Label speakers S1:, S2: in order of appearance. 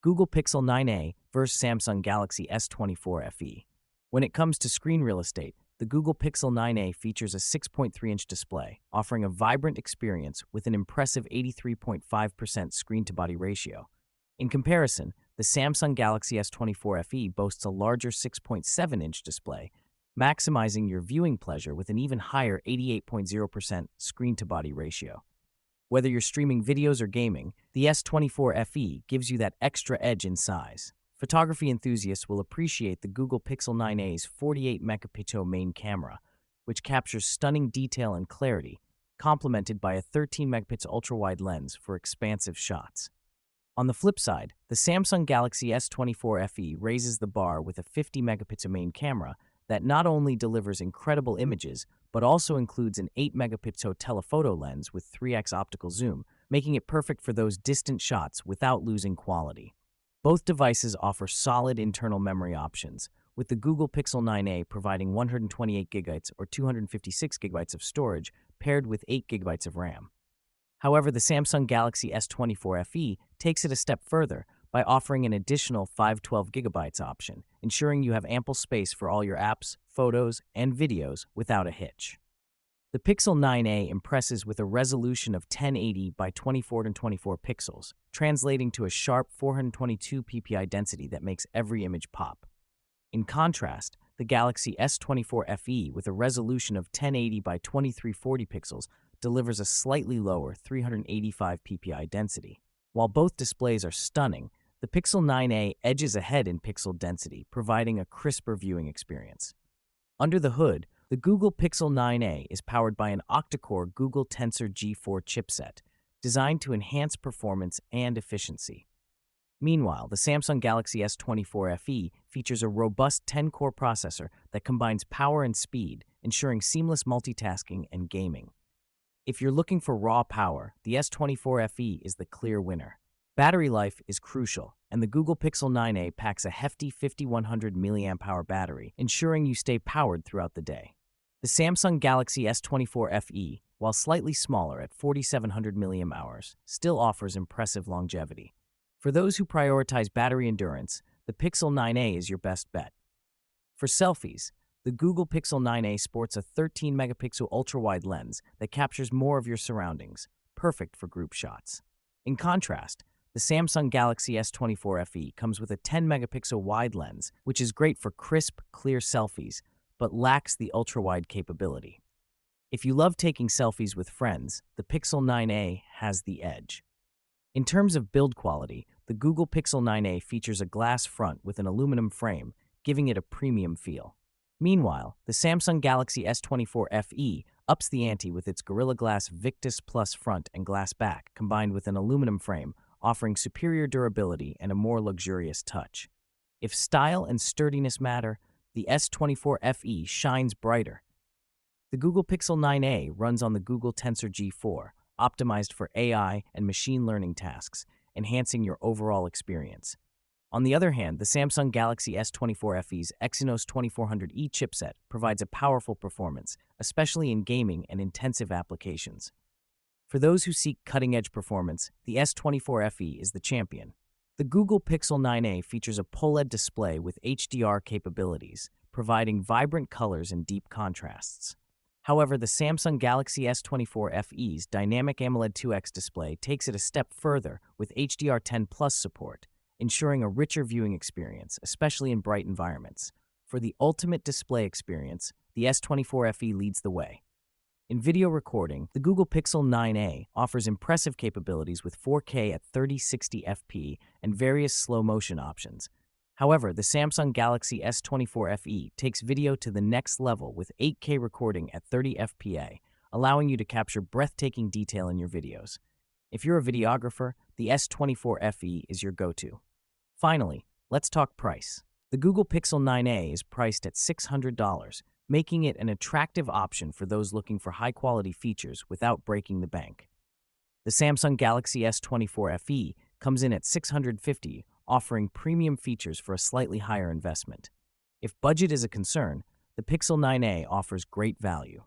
S1: Google Pixel 9a versus Samsung Galaxy S24 FE. When it comes to screen real estate, the Google Pixel 9a features a 6.3-inch display, offering a vibrant experience with an impressive 83.5% screen-to-body ratio. In comparison, the Samsung Galaxy S24 FE boasts a larger 6.7-inch display, maximizing your viewing pleasure with an even higher 88.0% screen-to-body ratio. Whether you're streaming videos or gaming, the S24 FE gives you that extra edge in size. Photography enthusiasts will appreciate the Google Pixel 9a's 48-megapixel main camera, which captures stunning detail and clarity, complemented by a 13-megapixel ultrawide lens for expansive shots. On the flip side, the Samsung Galaxy S24 FE raises the bar with a 50-megapixel main camera that not only delivers incredible images, but also includes an 8-megapixel telephoto lens with 3x optical zoom, making it perfect for those distant shots without losing quality. Both devices offer solid internal memory options, with the Google Pixel 9a providing 128GB or 256GB of storage paired with 8GB of RAM. However, the Samsung Galaxy S24 FE takes it a step further by offering an additional 512GB option, ensuring you have ample space for all your apps, photos, and videos without a hitch. The Pixel 9a impresses with a resolution of 1080 by 2424 pixels, translating to a sharp 422 ppi density that makes every image pop. In contrast, the Galaxy S24 FE with a resolution of 1080 by 2340 pixels delivers a slightly lower 385 ppi density. While both displays are stunning, the Pixel 9a edges ahead in pixel density, providing a crisper viewing experience. Under the hood, the Google Pixel 9a is powered by an octa-core Google Tensor G4 chipset, designed to enhance performance and efficiency. Meanwhile, the Samsung Galaxy S24 FE features a robust 10-core processor that combines power and speed, ensuring seamless multitasking and gaming. If you're looking for raw power, the S24 FE is the clear winner. Battery life is crucial, and the Google Pixel 9a packs a hefty 5100 mAh battery, ensuring you stay powered throughout the day. The Samsung Galaxy S24 FE, while slightly smaller at 4700 mAh, still offers impressive longevity. For those who prioritize battery endurance, the Pixel 9a is your best bet. For selfies, the Google Pixel 9a sports a 13-megapixel ultra-wide lens that captures more of your surroundings, perfect for group shots. In contrast, the Samsung Galaxy S24 FE comes with a 10-megapixel wide lens, which is great for crisp, clear selfies, but lacks the ultra-wide capability. If you love taking selfies with friends, the Pixel 9a has the edge. In terms of build quality, the Google Pixel 9a features a glass front with an aluminum frame, giving it a premium feel. Meanwhile, the Samsung Galaxy S24 FE ups the ante with its Gorilla Glass Victus Plus front and glass back, combined with an aluminum frame, offering superior durability and a more luxurious touch. If style and sturdiness matter, the S24 FE shines brighter. The Google Pixel 9a runs on the Google Tensor G4, optimized for AI and machine learning tasks, enhancing your overall experience. On the other hand, the Samsung Galaxy S24 FE's Exynos 2400E chipset provides a powerful performance, especially in gaming and intensive applications. For those who seek cutting-edge performance, the S24 FE is the champion. The Google Pixel 9a features a POLED display with HDR capabilities, providing vibrant colors and deep contrasts. However, the Samsung Galaxy S24 FE's Dynamic AMOLED 2X display takes it a step further with HDR10 Plus support, ensuring a richer viewing experience, especially in bright environments. For the ultimate display experience, the S24 FE leads the way. In video recording, the Google Pixel 9a offers impressive capabilities with 4K at 3060 fps and various slow-motion options. However, the Samsung Galaxy S24 FE takes video to the next level with 8K recording at 30 fps, allowing you to capture breathtaking detail in your videos. If you're a videographer, the S24 FE is your go-to. Finally, let's talk price. The Google Pixel 9a is priced at $600, making it an attractive option for those looking for high-quality features without breaking the bank. The Samsung Galaxy S24 FE comes in at $650, offering premium features for a slightly higher investment. If budget is a concern, the Pixel 9a offers great value.